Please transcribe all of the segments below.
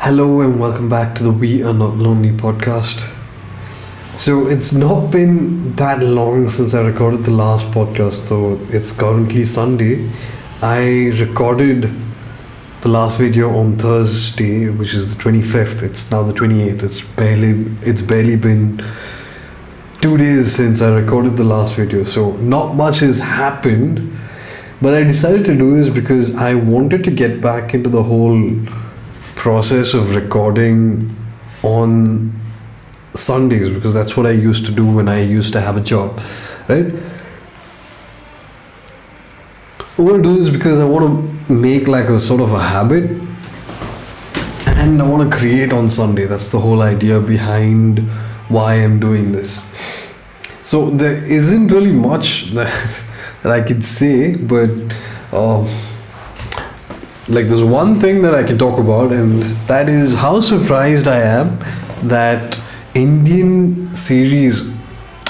Hello and welcome back to the We Are Not Lonely podcast. So it's not been that long since I recorded the last podcast, so it's currently Sunday. I recorded the last video on Thursday, which is the 25th. It's now the 28th. It's barely been 2 days since I recorded the last video, so not much has happened. But I decided to do this because I wanted to get back into the whole process of recording on Sundays, because that's what I used to do when I used to have a job, right? I want to do this because I want to make like a sort of a habit, and I want to create on Sunday. That's the whole idea behind why I'm doing this. So there isn't really much that I could say, but like there's one thing that I can talk about, and that is how surprised I am that Indian series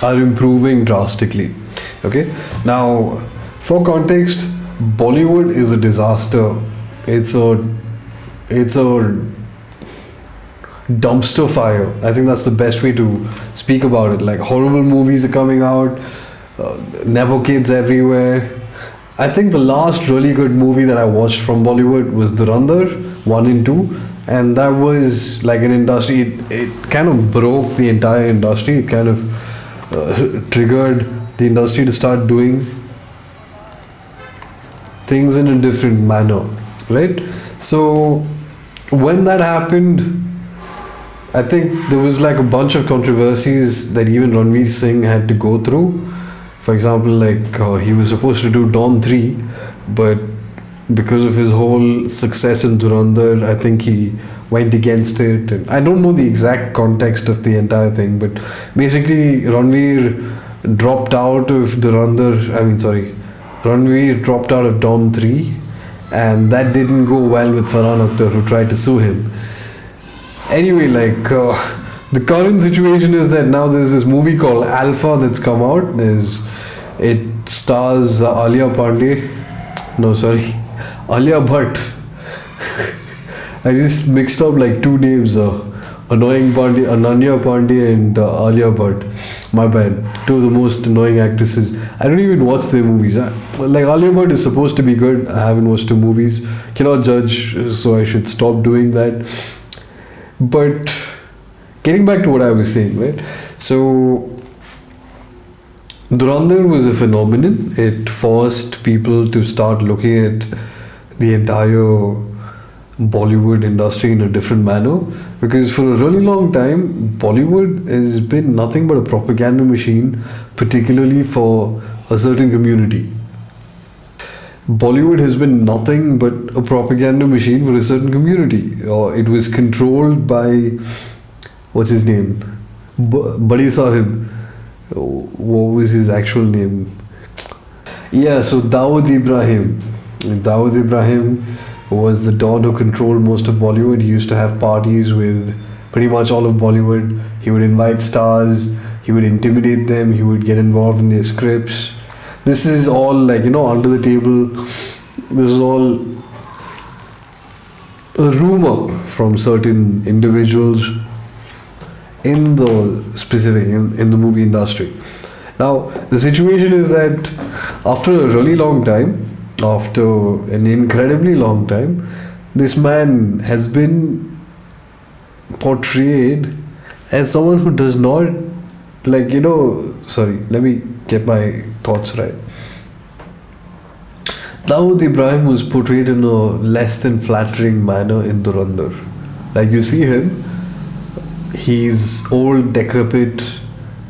are improving drastically. Okay, now for context, Bollywood is a disaster. It's a dumpster fire. I think that's the best way to speak about it. Like horrible movies are coming out, nepo kids everywhere. I think the last really good movie that I watched from Bollywood was Dhurandhar 1 and 2, and that was like an industry, it kind of broke the entire industry. It kind of triggered the industry to start doing things in a different manner, right? So when that happened, I think there was like a bunch of controversies that even Ranveer Singh had to go through. For example, like he was supposed to do Dawn 3, but because of his whole success in Dhurandhar, I think he went against it. And I don't know the exact context of the entire thing, but basically Ranveer dropped out of Ranveer dropped out of Dawn 3, and that didn't go well with Farhan Akhtar, who tried to sue him. Anyway, like the current situation is that now there's this movie called Alpha that's come out. It stars Alia Bhatt. I just mixed up like two names, Annoying Pandey, Ananya Pandey and Alia Bhatt. My bad. Two of the most annoying actresses. I don't even watch their movies. Like Alia Bhatt is supposed to be good. I haven't watched her movies. Cannot judge, so I should stop doing that. But getting back to what I was saying, right? So Dhurandhar was a phenomenon. It forced people to start looking at the entire Bollywood industry in a different manner, because for a really long time Bollywood has been nothing but a propaganda machine, particularly for a certain community. Bollywood has been nothing but a propaganda machine for a certain community. It was controlled by, what's his name? Badi Sahib. What was his actual name? Yeah, so Dawood Ibrahim. Dawood Ibrahim was the don who controlled most of Bollywood. He used to have parties with pretty much all of Bollywood. He would invite stars, he would intimidate them, he would get involved in their scripts. This is all like, under the table. This is all a rumor from certain individuals in the specific, in the movie industry. Now, the situation is that after a really long time, after an incredibly long time, this man has been portrayed as someone who does not, sorry, let me get my thoughts right. Dawood Ibrahim was portrayed in a less than flattering manner in Dhurandhar. Like you see him, he's old, decrepit,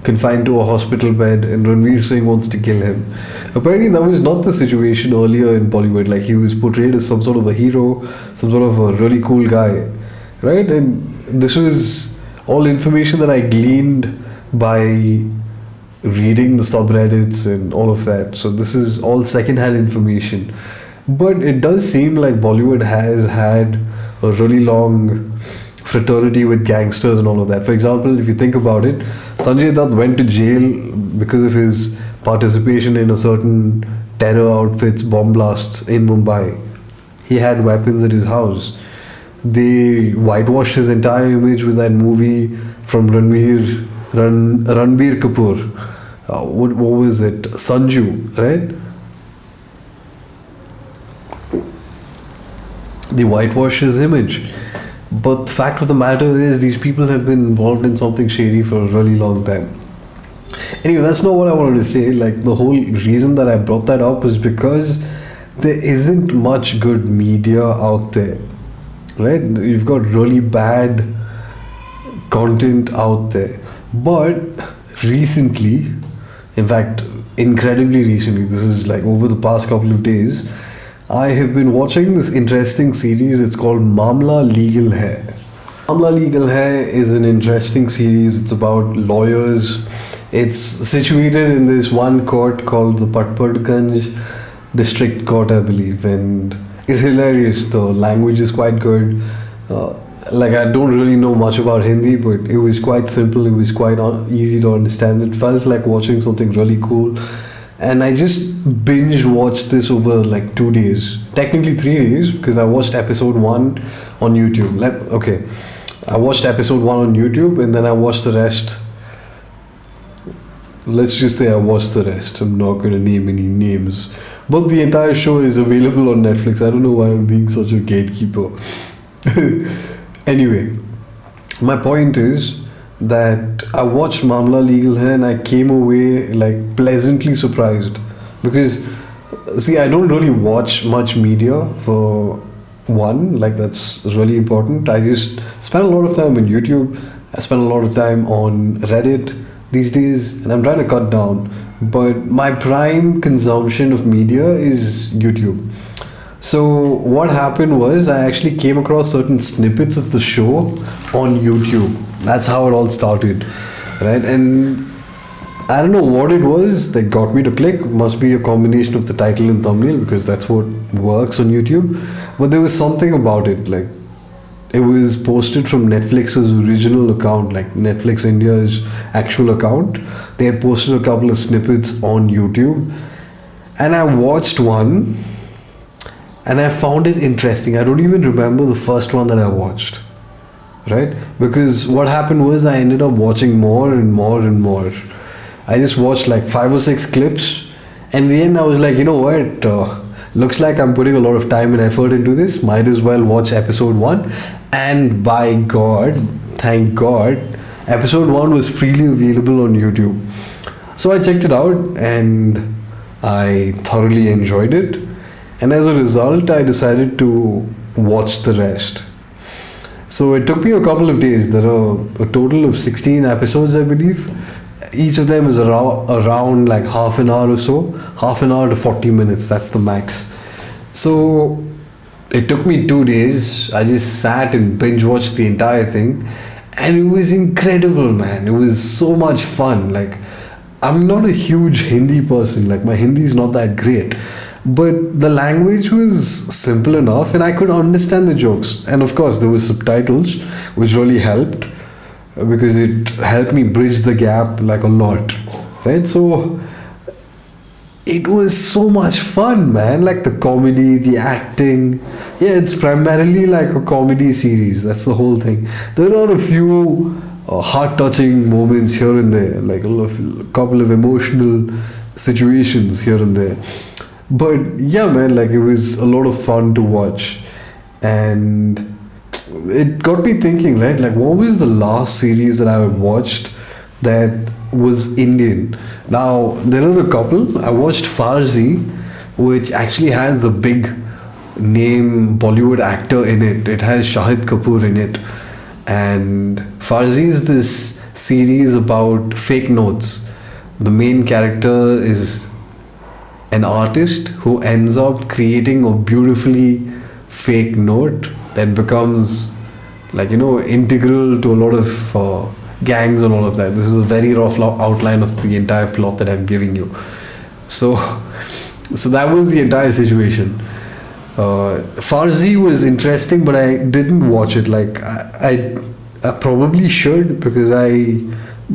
confined to a hospital bed, and Ranveer Singh wants to kill him. Apparently that was not the situation earlier in Bollywood. Like he was portrayed as some sort of a hero, some sort of a really cool guy, right? And this was all information that I gleaned by reading the subreddits and all of that. So this is all second-hand information. But it does seem like Bollywood has had a really long fraternity with gangsters and all of that. For example, if you think about it, Sanjay Dutt went to jail because of his participation in a certain terror outfits bomb blasts in Mumbai. He had weapons at his house. they whitewashed his entire image with that movie from Ranbir Kapoor. What was it? Sanju, right? They whitewashed his image. But the fact of the matter is, these people have been involved in something shady for a really long time. Anyway, that's not what I wanted to say. Like, the whole reason that I brought that up is because there isn't much good media out there, right? You've got really bad content out there. But recently, in fact, incredibly recently, this is like over the past couple of days, I have been watching this interesting series. It's called Maamla Legal Hai. Maamla Legal Hai is an interesting series. It's about lawyers. It's situated in this one court called the Patparganj District Court, I believe, and it's hilarious. The language is quite good. Like, I don't really know much about Hindi, but it was quite simple. It was quite easy to understand. It felt like watching something really cool. And I just binge watched this over like 2 days. Technically 3 days, because I watched episode 1 on YouTube. Okay, I watched episode 1 on YouTube and then I watched the rest. Let's just say I watched the rest. I'm not going to name any names. But the entire show is available on Netflix. I don't know why I'm being such a gatekeeper. Anyway, my point is that I watched Maamla Legal Hai and I came away like pleasantly surprised. Because, see, I don't really watch much media for one. Like, that's really important. I just spend a lot of time on YouTube. I spend a lot of time on Reddit these days, and I'm trying to cut down. But my prime consumption of media is YouTube. So what happened was, I actually came across certain snippets of the show on YouTube. That's how it all started, right? And I don't know what it was that got me to click. Must be a combination of the title and thumbnail, because that's what works on YouTube. But there was something about it, like, it was posted from Netflix's original account, like Netflix India's actual account. They had posted a couple of snippets on YouTube, and I watched one, and I found it interesting. I don't even remember the first one that I watched, right? Because what happened was, I ended up watching more and more and more. I just watched like 5 or 6 clips, and in the end I was like, you know what? Looks like I'm putting a lot of time and effort into this. Might as well watch episode 1. And by God, thank God, episode 1 was freely available on YouTube. So I checked it out and I thoroughly enjoyed it. And as a result, I decided to watch the rest. So it took me a couple of days. There are a total of 16 episodes, I believe. Each of them is around like half an hour or so. Half an hour to 40 minutes, that's the max. So it took me 2 days. I just sat and binge watched the entire thing. And it was incredible, man. It was so much fun. Like, I'm not a huge Hindi person. Like, my Hindi is not that great. But the language was simple enough and I could understand the jokes. And of course, there were subtitles, which really helped, because it helped me bridge the gap like a lot, right? So it was so much fun, man. Like, the comedy, the acting. Yeah, it's primarily like a comedy series. That's the whole thing. There are a few heart-touching moments here and there, like a couple of emotional situations here and there. But yeah, man, like, it was a lot of fun to watch. And it got me thinking, right? Like, what was the last series that I watched that was Indian? Now, there are a couple. I watched Farzi, which actually has a big name Bollywood actor in it. It has Shahid Kapoor in it. And Farzi is this series about fake notes. The main character is an artist who ends up creating a beautifully fake note that becomes, like, you know, integral to a lot of gangs and all of that. This is a very rough outline of the entire plot that I'm giving you. So that was the entire situation. Farzi was interesting, but I didn't watch it. Like, I probably should, because I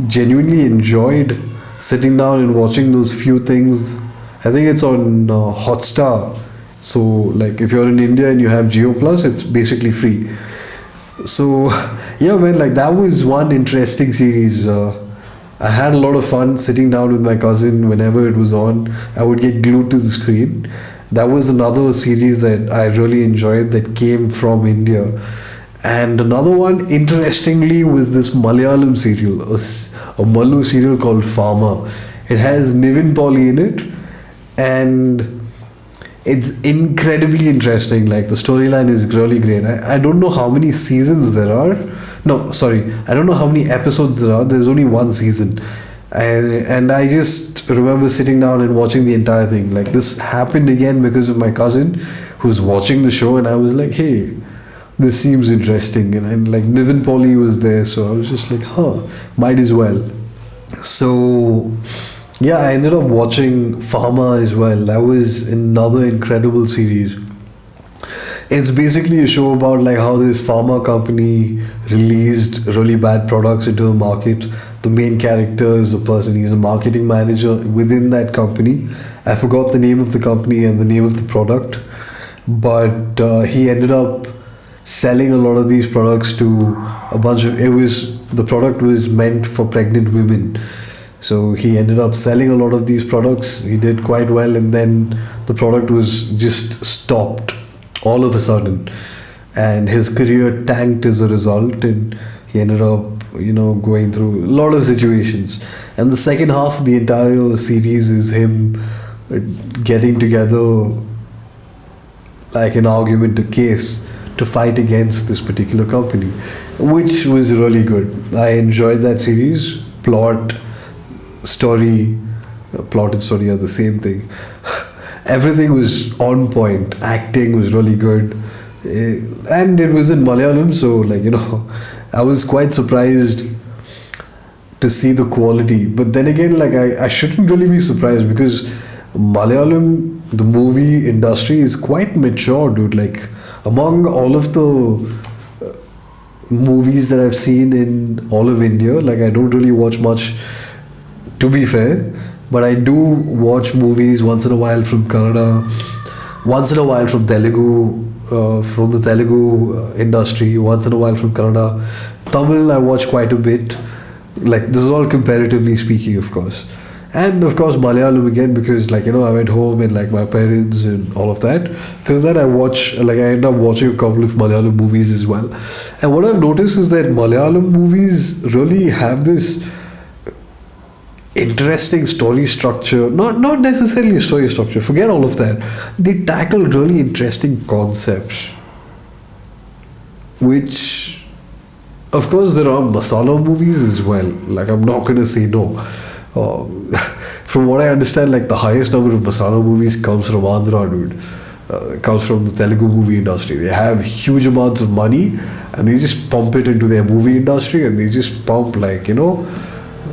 genuinely enjoyed sitting down and watching those few things. I think it's on Hotstar So like if you're in India and you have Geo Plus, it's basically free. So yeah, man, like that was one interesting series. I had a lot of fun sitting down with my cousin whenever it was on. I would get glued to the screen. That was another series that I really enjoyed that came from India. And another one, interestingly, was this Malayalam serial, a Malu serial called Pharma. It has Nivin Pauly in it, and it's incredibly interesting. Like the storyline is really great. I don't know how many seasons there are. No, sorry, I don't know how many episodes there are. There's only one season, and I just remember sitting down and watching the entire thing. Like this happened again because of my cousin, who's watching the show, and I was like, hey, this seems interesting, and like Nivin Pauly was there, so I was just like, huh, might as well. So yeah, I ended up watching Pharma as well. That was another incredible series. It's basically a show about like how this pharma company released really bad products into the market. The main character is a person, he's a marketing manager within that company. I forgot the name of the company and the name of the product, but he ended up selling a lot of these products to a bunch of, the product was meant for pregnant women. So he ended up selling a lot of these products. He did quite well, and then the product was just stopped all of a sudden, and his career tanked as a result, and he ended up, going through a lot of situations. And the second half of the entire series is him getting together like an argument, a case to fight against this particular company, which was really good. I enjoyed that series. Plot and story are the same thing. Everything was on point. Acting was really good, and it was in Malayalam, so I was quite surprised to see the quality. But then again, I shouldn't really be surprised, because Malayalam, the movie industry, is quite mature, dude. Like among all of the movies that I've seen in all of India, I don't really watch much, to be fair. But I do watch movies once in a while from Kannada, once in a while from Telugu, from the Telugu industry, once in a while from Kannada. Tamil I watch quite a bit. This is all comparatively speaking, of course. And of course Malayalam again, because I'm at home and my parents and all of that. Because that I end up watching a couple of Malayalam movies as well. And what I've noticed is that Malayalam movies really have this interesting story structure. Not necessarily a story structure, forget all of that. They tackle really interesting concepts, which of course there are masala movies as well. I'm not gonna say no. From what I understand, the highest number of masala movies comes from Andhra, dude. Comes from the Telugu movie industry. They have huge amounts of money and they just pump it into their movie industry, and they just pump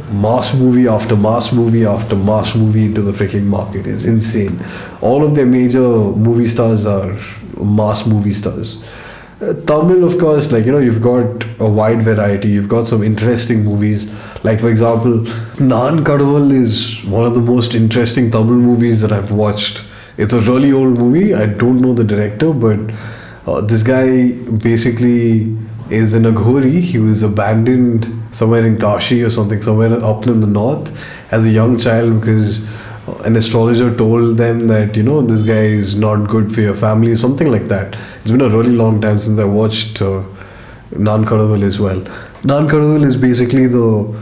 mass movie after mass movie after mass movie into the freaking market. It's insane. All of their major movie stars are mass movie stars. Tamil, of course, you've got a wide variety. You've got some interesting movies. For example, Nan Kaval is one of the most interesting Tamil movies that I've watched. It's a really old movie. I don't know the director, but this guy basically is an Aghori. He was abandoned somewhere in Kashi or something, somewhere up in the north as a young child, because an astrologer told them that this guy is not good for your family, something like that. It's been a really long time since I watched Nan Kaval as well. Nan Kaval is basically the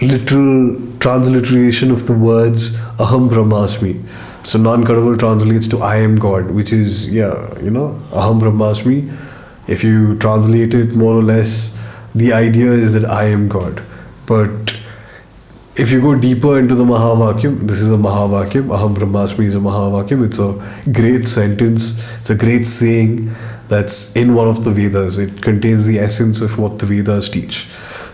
literal transliteration of the words Aham Brahmasmi. So Nan Kaval translates to I am God, which is Aham Brahmasmi. If you translate it more or less, the idea is that I am God. But if you go deeper into the Mahavakyam, this is a Mahavakyam. Aham Brahmasmi is a Mahavakyam. It's a great sentence. It's a great saying that's in one of the Vedas. It contains the essence of what the Vedas teach.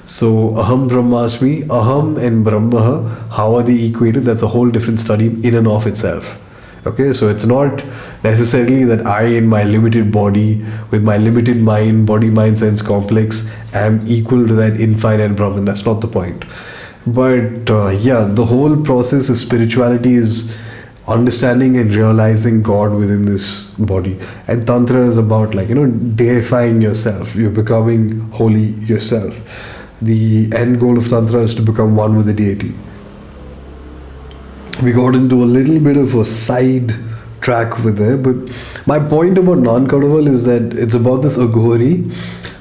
So Aham Brahmasmi, Aham and Brahma, how are they equated? That's a whole different study in and of itself. Okay, so it's not necessarily that I, in my limited body, with my limited mind, body-mind sense complex, am equal to that infinite Brahman. That's not the point. But the whole process of spirituality is understanding and realizing God within this body. And Tantra is about, like, deifying yourself. You're becoming holy yourself. The end goal of Tantra is to become one with the deity. We got into a little bit of a side track over there, but my point about Nan Kaval is that it's about this Aghori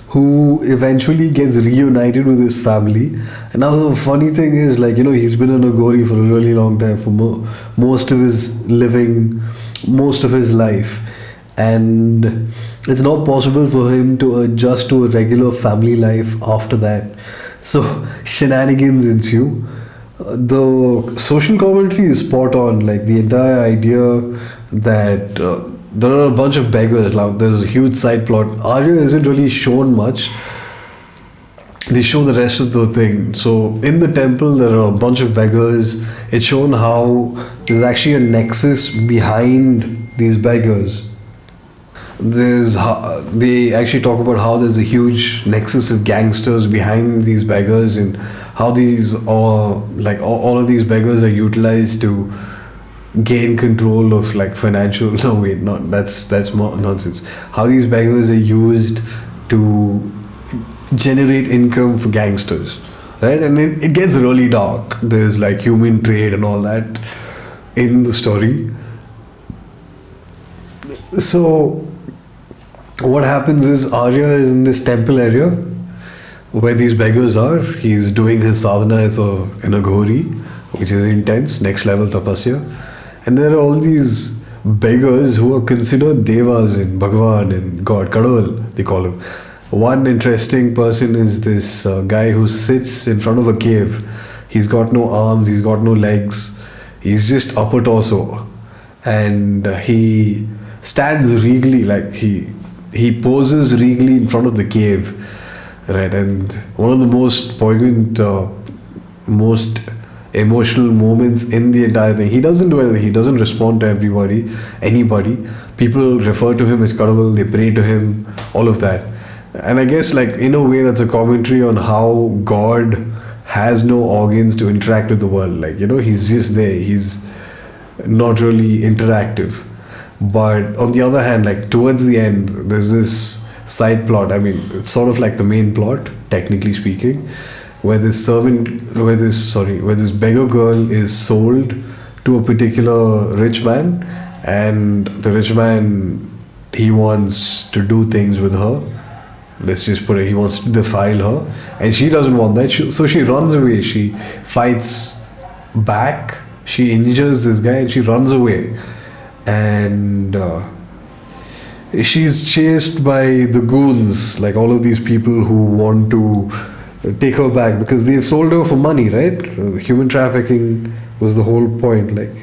who eventually gets reunited with his family. And now the funny thing is, like, he's been an Aghori for a really long time, for most of his life. And it's not possible for him to adjust to a regular family life after that. So shenanigans ensue. The social commentary is spot on, like the entire idea that there are a bunch of beggars. Like, there's a huge side plot. Arya isn't really shown much. They show the rest of the thing. So in the temple there are a bunch of beggars. It's shown how there's actually a nexus behind these beggars. They actually talk about how there's a huge nexus of gangsters behind these beggars, and how these are, like, all of these beggars are utilized to gain control of, like, financial. No, wait, not that's more nonsense. How these beggars are used to generate income for gangsters, right? And it gets really dark. There's, like, human trade and all that in the story. So what happens is, Arya is in this temple area where these beggars are. He's doing his sadhana as an Aghori, which is intense, next level tapasya. And there are all these beggars who are considered devas in Bhagavan and God, Kadaval, they call him. One interesting person is this guy who sits in front of a cave. He's got no arms, he's got no legs, he's just upper torso. And he stands regally, like he poses regally in front of the cave. Right, and one of the most poignant, most emotional moments in the entire thing. He doesn't do anything. He doesn't respond to anybody. People refer to him as Kadaval. They pray to him. All of that, and I guess, like, in a way, that's a commentary on how God has no organs to interact with the world. Like, he's just there. He's not really interactive. But on the other hand, like, towards the end, there's this side plot. I mean, it's sort of like the main plot, technically speaking, where this beggar girl is sold to a particular rich man, and the rich man, he wants to do things with her. Let's just put it, he wants to defile her, and she doesn't want that. So she runs away. She fights back. She injures this guy and she runs away. And she's chased by the goons, like all of these people who want to take her back because they've sold her for money, right? Human trafficking was the whole point. Like,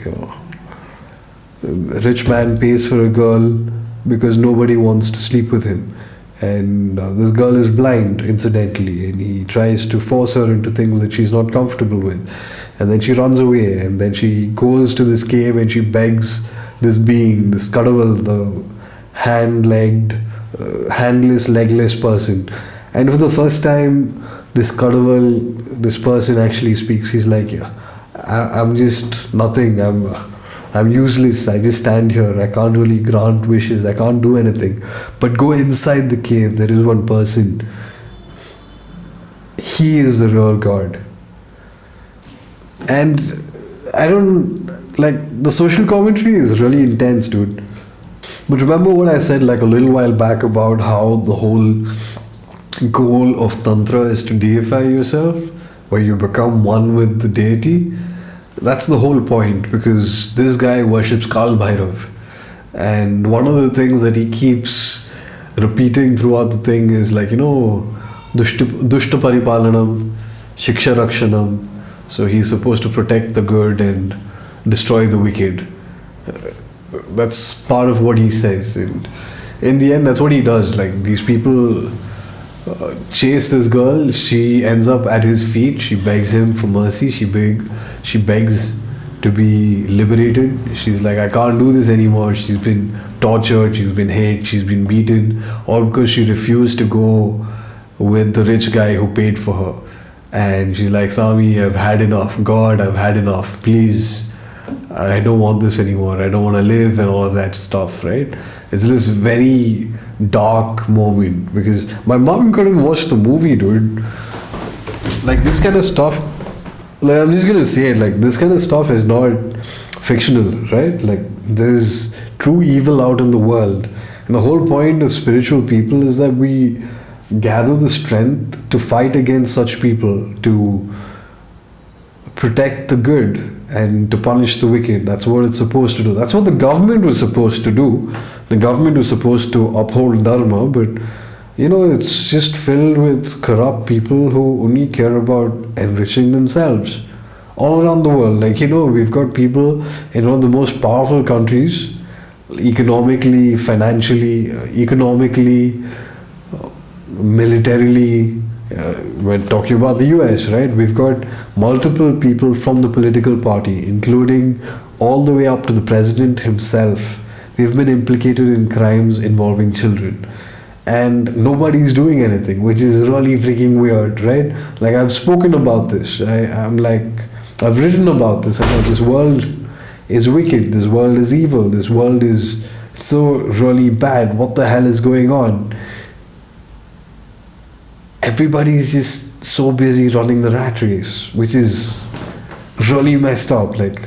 a rich man pays for a girl because nobody wants to sleep with him. And this girl is blind, incidentally, and he tries to force her into things that she's not comfortable with. And then she runs away, and then she goes to this cave and she begs this being, this Kadaval, the handless, legless person. And for the first time, this Kadaval, this person actually speaks. He's like, yeah, I'm just nothing. I'm useless. I just stand here. I can't really grant wishes. I can't do anything. But go inside the cave. There is one person. He is the real God. And I don't, like, the social commentary is really intense, dude. But remember what I said like a little while back about how the whole goal of Tantra is to deify yourself, where you become one with the deity? That's the whole point, because this guy worships Kaal Bhairava. And one of the things that he keeps repeating throughout the thing is like, Dushta Paripalanam, Shiksha Rakshanam. So he's supposed to protect the good and destroy the wicked. That's part of what he says. And in the end, that's what he does. Like, these people chase this girl. She ends up at his feet. She begs him for mercy. She begs to be liberated. She's like, I can't do this anymore. She's been tortured. She's been hit. She's been beaten. All because she refused to go with the rich guy who paid for her. And she's like, Swami, I've had enough. God, I've had enough. Please I don't want this anymore. I don't want to live and all of that stuff, right? It's this very dark moment because my mom couldn't watch the movie, dude. Like this kind of stuff, like I'm just gonna say it, like this kind of stuff is not fictional, right? Like there's true evil out in the world. And the whole point of spiritual people is that we gather the strength to fight against such people, to protect the good and to punish the wicked. That's what it's supposed to do. That's what the government was supposed to do. The government was supposed to uphold dharma, but you know, it's just filled with corrupt people who only care about enriching themselves all around the world. Like, you know, we've got people in one of the most powerful countries, economically, financially, militarily. We're talking about the US, right? We've got multiple people from the political party, including all the way up to the president himself. They've been implicated in crimes involving children. And nobody's doing anything, which is really freaking weird, right? Like, I've spoken about this. I've written about this. I know this world is wicked. This world is evil. This world is so really bad. What the hell is going on? Everybody's just so busy running the rat race, which is really messed up. Like,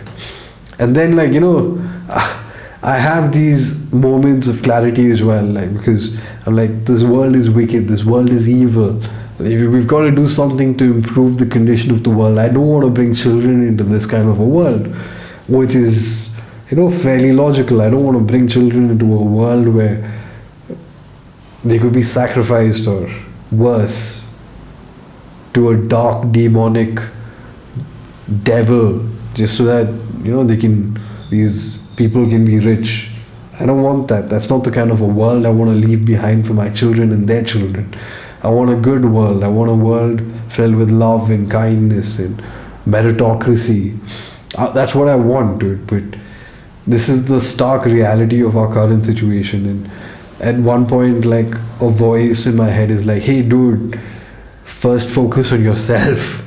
and then, like, you know, I have these moments of clarity as well, like, because I'm like, this world is wicked, this world is evil. We've got to do something to improve the condition of the world. I don't want to bring children into this kind of a world, which is, you know, fairly logical. I don't want to bring children into a world where they could be sacrificed or worse to a dark demonic devil just so that, you know, these people can be rich. I don't want that. That's not the kind of a world I want to leave behind for my children and their children. I want a good world. I want a world filled with love and kindness and meritocracy. That's what I want, dude. But this is the stark reality of our current situation. And at one point, like, a voice in my head is like, hey, dude, first focus on yourself.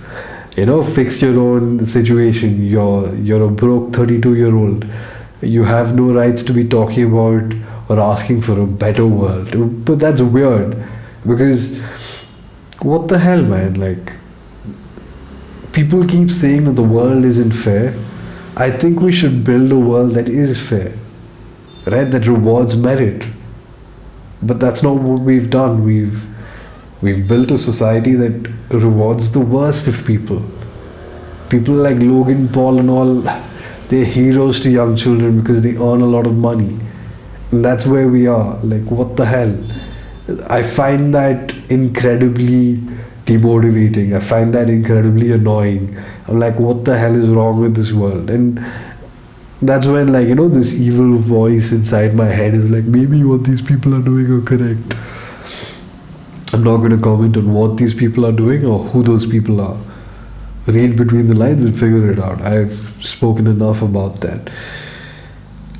You know, fix your own situation. You're a broke 32-year-old. You have no rights to be talking about or asking for a better world. But that's weird, because what the hell, man? Like, people keep saying that the world isn't fair. I think we should build a world that is fair, right? That rewards merit. But that's not what we've done. We've built a society that rewards the worst of people. People like Logan Paul and all, they're heroes to young children because they earn a lot of money. And that's where we are. Like, what the hell? I find that incredibly demotivating. I find that incredibly annoying. I'm like, what the hell is wrong with this world? And that's when, like, you know, this evil voice inside my head is like, maybe what these people are doing are correct. I'm not going to comment on what these people are doing or who those people are. Read between the lines and figure it out. I've spoken enough about that.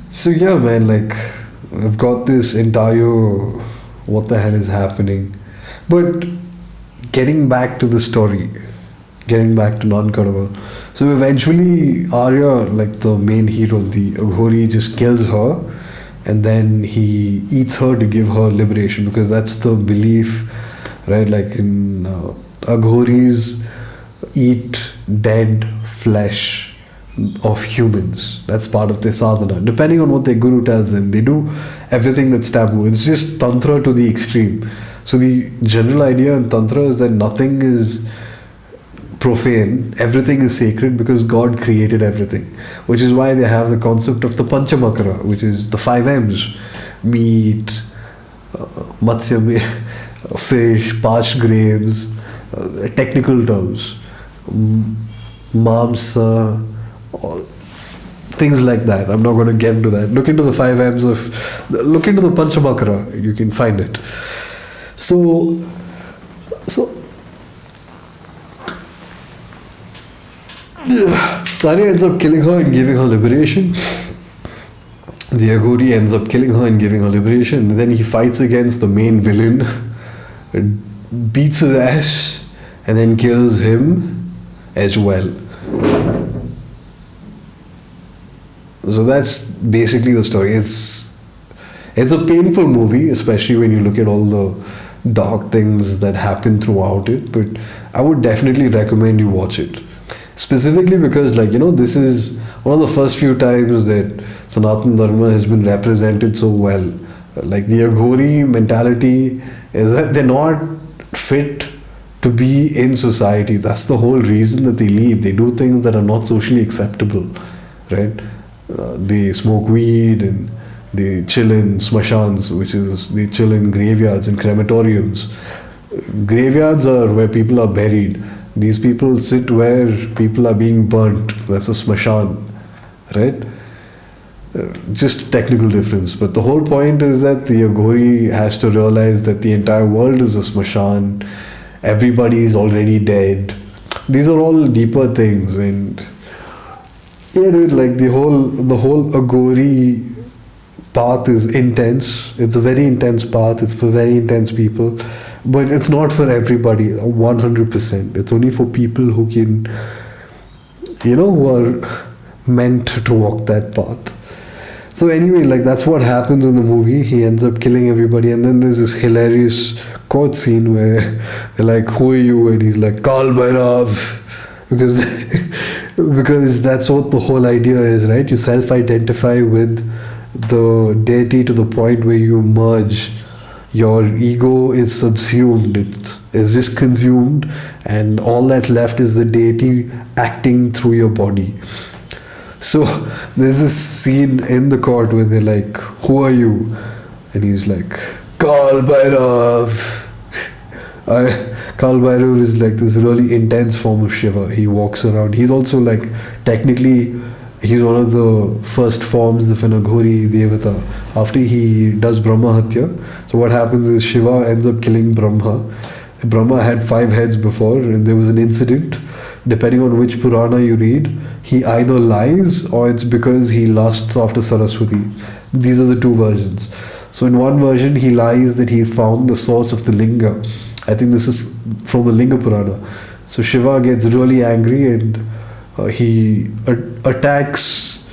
So yeah, man, like, I've got this entire what the hell is happening. But getting back to the story, getting back to Nan Kaval. So eventually Arya, like the main hero, the Aghori, just kills her, and then he eats her to give her liberation, because that's the belief, right? Like in Aghoris eat dead flesh of humans. That's part of their sadhana. Depending on what their guru tells them, they do everything that's taboo. It's just Tantra to the extreme. So the general idea in Tantra is that nothing is profane, everything is sacred, because God created everything. Which is why they have the concept of the Panchamakara, which is the 5 M's: meat, matsya, fish, parched grains, technical terms, Maamsa, things like that. I'm not going to get into that. Look into the 5 M's look into the Panchamakara, you can find it. So Arya ends up killing her and giving her liberation. The Aghori ends up killing her and giving her liberation. And then he fights against the main villain, beats his ass, and then kills him as well. So that's basically the story. It's a painful movie, especially when you look at all the dark things that happen throughout it. But I would definitely recommend you watch it. Specifically because, like, this is one of the first few times that Sanatan Dharma has been represented so well. Like, the Aghori mentality is that they're not fit to be in society. That's the whole reason that they leave. They do things that are not socially acceptable, right? They smoke weed and they chill in smashans, which is they chill in graveyards and crematoriums. Graveyards are where people are buried. These people sit where people are being burnt. That's a smashan, right? Just technical difference. But the whole point is that the Aghori has to realize that the entire world is a smashan. Everybody is already dead. These are all deeper things. And yeah, dude, like the whole Aghori path is intense. It's a very intense path. It's for very intense people. But it's not for everybody, 100%. It's only for people who can, who are meant to walk that path. So anyway, like, that's what happens in the movie. He ends up killing everybody, and then there's this hilarious court scene where they're like, "Who are you?" And he's like, "Kaal Bhairav," because that's what the whole idea is, right? You self-identify with the deity to the point where you merge. Your ego is subsumed, it is just consumed, and all that's left is the deity acting through your body. So there's this scene in the court where they're like, "Who are you?" And he's like, "Kaal Bhairav." Kaal Bhairav is like this really intense form of Shiva. He walks around. He's also like, technically, he's one of the first forms of an Aghori Devata. After he does Brahma Hatya, so what happens is Shiva ends up killing Brahma. Brahma had 5 heads before, and there was an incident. Depending on which Purana you read, he either lies or it's because he lusts after Saraswati. These are the 2 versions. So in one version, he lies that he's found the source of the Linga. I think this is from the Linga Purana. So Shiva gets really angry and he attacks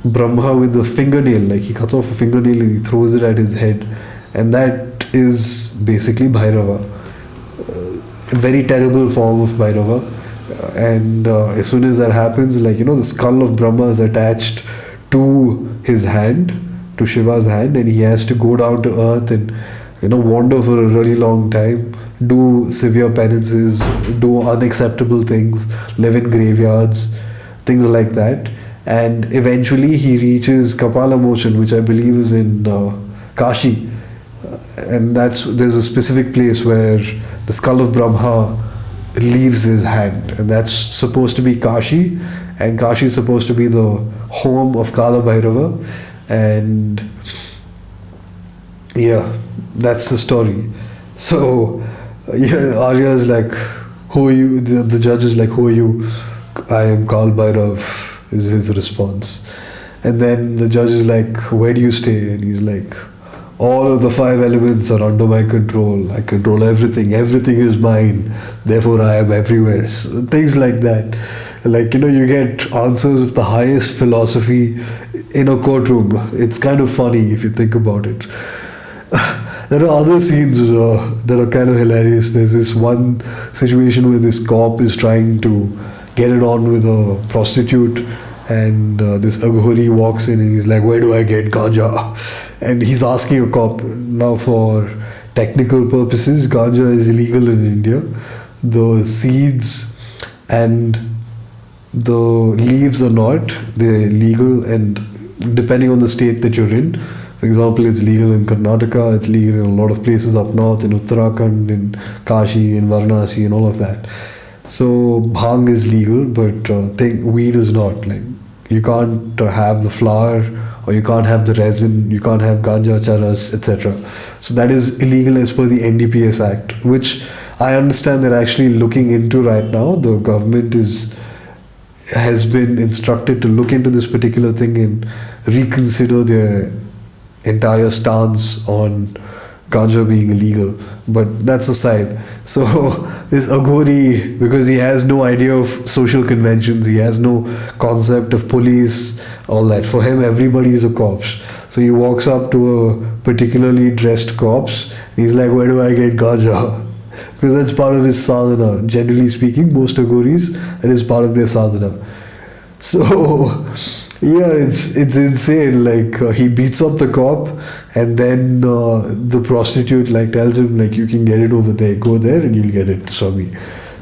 Brahma with a fingernail. Like, he cuts off a fingernail and he throws it at his head. And that is basically Bhairava. A very terrible form of Bhairava. And as soon as that happens, like, the skull of Brahma is attached to his hand, to Shiva's hand, and he has to go down to earth and, wander for a really long time, do severe penances, do unacceptable things, live in graveyards, things like that. And eventually he reaches Kapala Mochan, which I believe is in Kashi. And there's a specific place where the skull of Brahma leaves his hand, and that's supposed to be Kashi, and Kashi is supposed to be the home of Kala Bhairava. And yeah, that's the story. So Arya is like, "Who are you?" The judge is like, "Who are you?" "I am Kaal Bhairav," is his response. And then the judge is like, "Where do you stay?" And he's like, "All of the 5 elements are under my control. I control everything. Everything is mine. Therefore, I am everywhere." So, things like that. Like, you get answers of the highest philosophy in a courtroom. It's kind of funny if you think about it. There are other scenes that are kind of hilarious. There's this one situation where this cop is trying to get it on with a prostitute, and this Aghori walks in and he's like, "Where do I get ganja?" And he's asking a cop. Now, for technical purposes, ganja is illegal in India. The seeds and the leaves are not. They're legal, and depending on the state that you're in. For example, it's legal in Karnataka, it's legal in a lot of places up north, in Uttarakhand, in Kashi, in Varanasi, and all of that. So bhang is legal, but weed is not. Like, you can't have the flower, or you can't have the resin, you can't have ganja, charas, etc. So that is illegal as per the NDPS Act, which I understand they're actually looking into right now. The government has been instructed to look into this particular thing and reconsider their entire stance on ganja being illegal, but that's aside. So this Aghori, because he has no idea of social conventions, he has no concept of police, all that. For him, everybody is a corpse. So he walks up to a particularly dressed corpse, and he's like, "Where do I get ganja?" Because that's part of his sadhana. Generally speaking, most Aghoris, that is part of their sadhana. So yeah, it's insane. Like he beats up the cop, and then the prostitute like tells him like, "You can get it over there. Go there and you'll get it, Swami."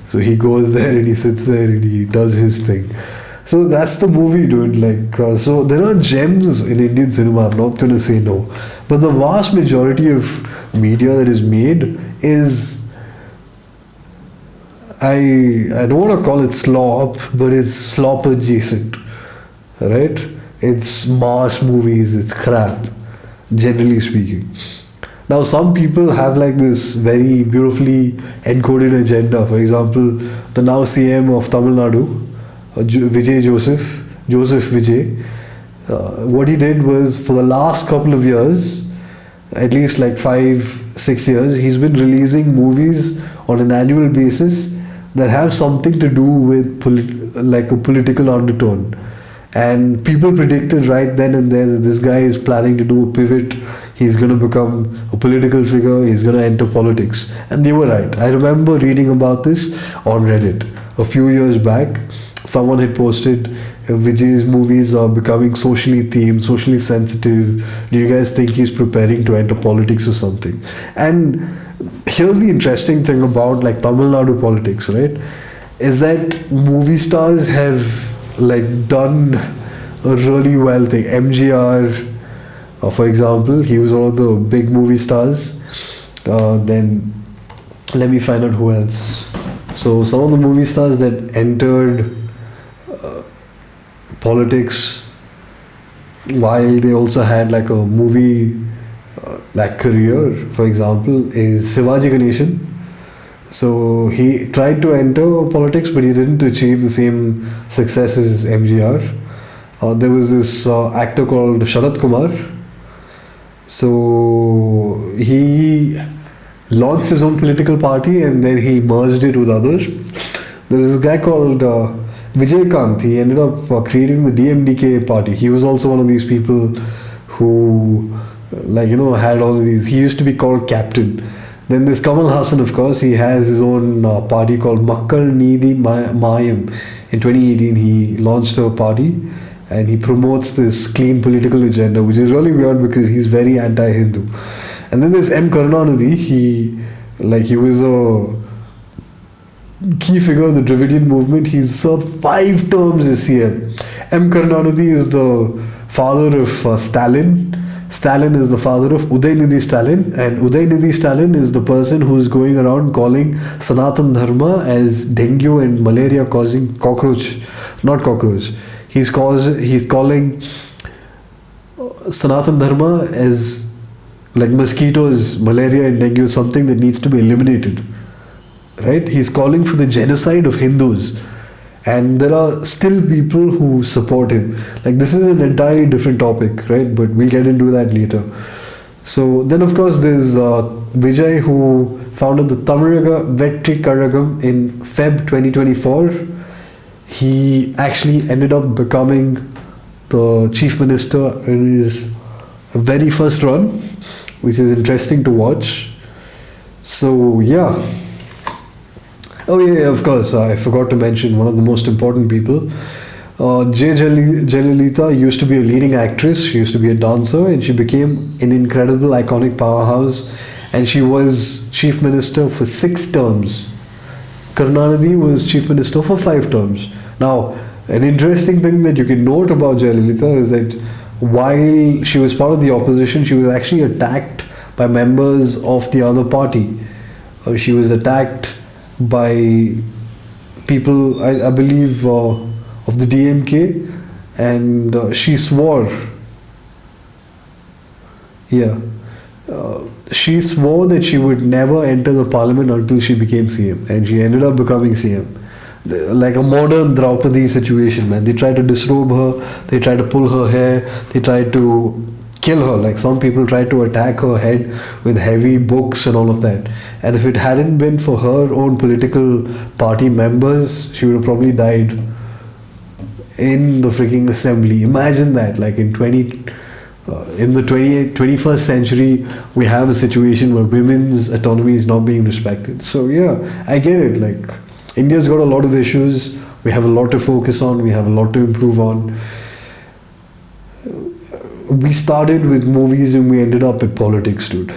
So he goes there and he sits there and he does his thing. So that's the movie, dude. Like so there are gems in Indian cinema. I'm not gonna say no, but the vast majority of media that is made is, I don't want to call it slop, but it's slop adjacent, right? It's mass movies, it's crap, generally speaking. Now, some people have like this very beautifully encoded agenda. For example, the now CM of Tamil Nadu, Joseph Vijay, what he did was for the last couple of years, at least like 5-6 years, he's been releasing movies on an annual basis that have something to do with like a political undertone. And people predicted right then and there that this guy is planning to do a pivot. He's going to become a political figure. He's going to enter politics. And they were right. I remember reading about this on Reddit a few years back. Someone had posted, Vijay's movies are becoming socially themed, socially sensitive. Do you guys think he's preparing to enter politics or something? And here's the interesting thing about like Tamil Nadu politics, right? Is that movie stars have like done a really well thing. MGR, for example, he was one of the big movie stars. Then let me find out who else. So some of the movie stars that entered politics while they also had like a movie like career, for example, is Sivaji Ganeshan. So he tried to enter politics, but he didn't achieve the same success as MGR. There was this actor called Sharad Kumar. So he launched his own political party and then he merged it with others. There was this guy called Vijay Kant. He ended up creating the DMDK party. He was also one of these people who had all of these. He used to be called Captain. Then there's Kamal Hassan, of course. He has his own party called Makkal Needi Mayam. In 2018, he launched a party and he promotes this clean political agenda, which is really weird because he's very anti-Hindu. And then there's M. Karunanidhi. He was a key figure of the Dravidian movement. He's served 5 terms as CM. M. Karunanidhi is the father of Stalin. Stalin is the father of Udaynidhi Stalin, and Udaynidhi Stalin is the person who is going around calling Sanatan Dharma as dengue and malaria causing not cockroach. He's calling Sanatan Dharma as like mosquitoes, malaria and dengue, something that needs to be eliminated. Right? He's calling for the genocide of Hindus. And there are still people who support him. Like, this is an entirely different topic, right? But we'll get into that later. So then, of course, there's Vijay, who founded the Tamaraga Vetri Karagam in Feb 2024. He actually ended up becoming the chief minister in his very first run, which is interesting to watch. So yeah. Oh yeah, of course, I forgot to mention one of the most important people. Jayalalithaa used to be a leading actress, she used to be a dancer, and she became an incredible iconic powerhouse, and she was chief minister for 6 terms. Karunanidhi was chief minister for 5 terms. Now, an interesting thing that you can note about Jayalalithaa is that while she was part of the opposition, she was actually attacked by members of the other party. She was attacked by people, I believe, of the DMK, and she swore. She swore that she would never enter the parliament until she became CM, and she ended up becoming CM. Like a modern Draupadi situation, man. They tried to disrobe her, they tried to pull her hair, they tried to kill her. Like some people tried to attack her head with heavy books and all of that. And if it hadn't been for her own political party members, she would have probably died in the freaking assembly. Imagine that. Like in the 21st century, we have a situation where women's autonomy is not being respected. So yeah, I get it. Like India's got a lot of issues. We have a lot to focus on. We have a lot to improve on. We started with movies and we ended up with politics, dude,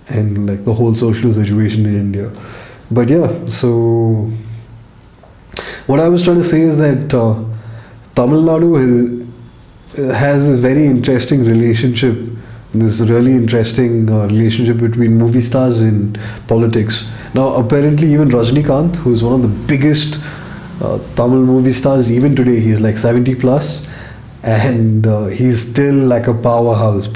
and like the whole social situation in India. But yeah, so what I was trying to say is that Tamil Nadu has this very interesting relationship, this really interesting relationship between movie stars and politics. Now, apparently, even Rajnikant, who is one of the biggest Tamil movie stars, even today, he's like 70 plus, and he's still like a powerhouse.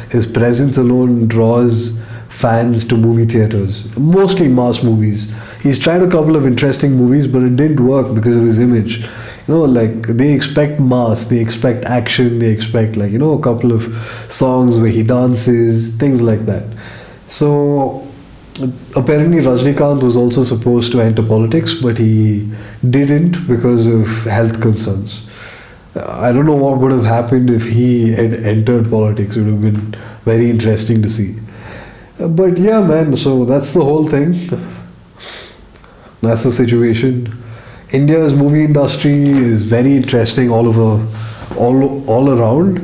His presence alone draws fans to movie theaters, mostly mass movies. He's tried a couple of interesting movies, but it didn't work because of his image. You know, like they expect mass, they expect action, they expect like, you know, a couple of songs where he dances, things like that. So apparently Rajnikant was also supposed to enter politics, but he didn't because of health concerns. I don't know what would have happened if he had entered politics. It would have been very interesting to see. But yeah, man, so that's the whole thing. That's the situation. India's movie industry is very interesting all around.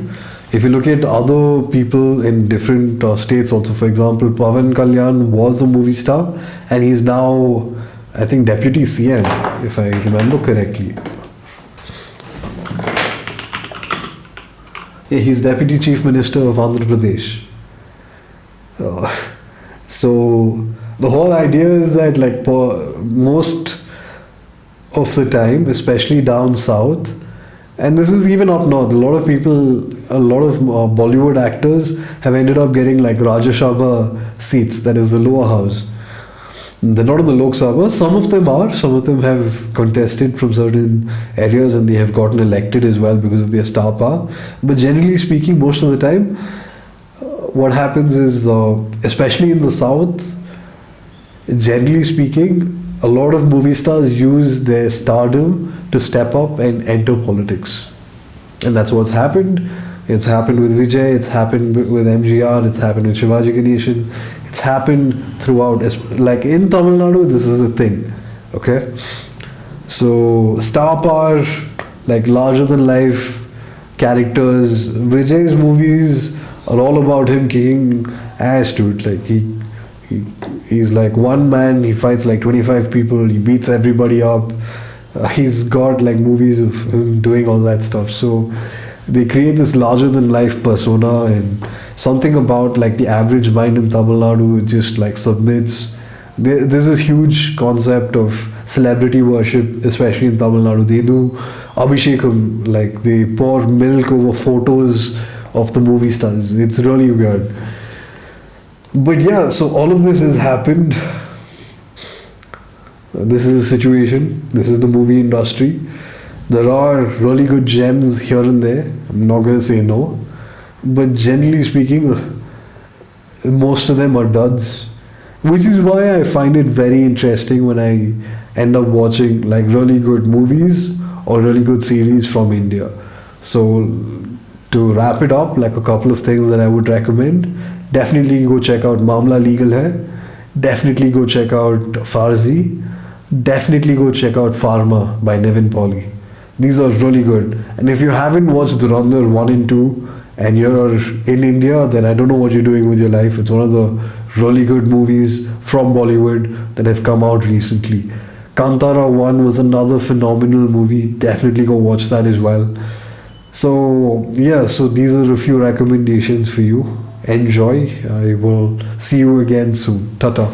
If you look at other people in different states also, for example, Pawan Kalyan was a movie star and he's now, I think, deputy CM, if I remember correctly. Yeah, he's Deputy Chief Minister of Andhra Pradesh. So the whole idea is that like most of the time, especially down south, and this is even up north, a lot of Bollywood actors have ended up getting like Rajya Sabha seats, that is the lower house. They're not in the Lok Sabha. Some of them have contested from certain areas and they have gotten elected as well because of their star power. But generally speaking, most of the time, what happens is, especially in the south, generally speaking, a lot of movie stars use their stardom to step up and enter politics. And that's what's happened. It's happened with Vijay, it's happened with MGR, it's happened with Shivaji Ganeshan. It's happened throughout. Like in Tamil Nadu, this is a thing. Okay? So, star power, like larger than life characters. Vijay's movies are all about him kicking ass, dude. Like he's like one man, he fights like 25 people, he beats everybody up. He's got like movies of him doing all that stuff. So they create this larger than life persona, and something about like the average mind in Tamil Nadu just like submits. There's this huge concept of celebrity worship, especially in Tamil Nadu. They do abhishekam, like they pour milk over photos of the movie stars. It's really weird. But yeah, so all of this has happened. This is the situation. This is the movie industry. There are really good gems here and there. I'm not going to say no. But generally speaking, most of them are duds. Which is why I find it very interesting when I end up watching like really good movies or really good series from India. So to wrap it up, like a couple of things that I would recommend. Definitely go check out Maamla Legal Hai. Definitely go check out Farzi. Definitely go check out Pharma by Nevin Pauly. These are really good. And if you haven't watched Dhurandhar 1 and 2 and you're in India, then I don't know what you're doing with your life. It's one of the really good movies from Bollywood that have come out recently. Kantara 1 was another phenomenal movie. Definitely go watch that as well. So yeah, so these are a few recommendations for you. Enjoy. I will see you again soon. Tata.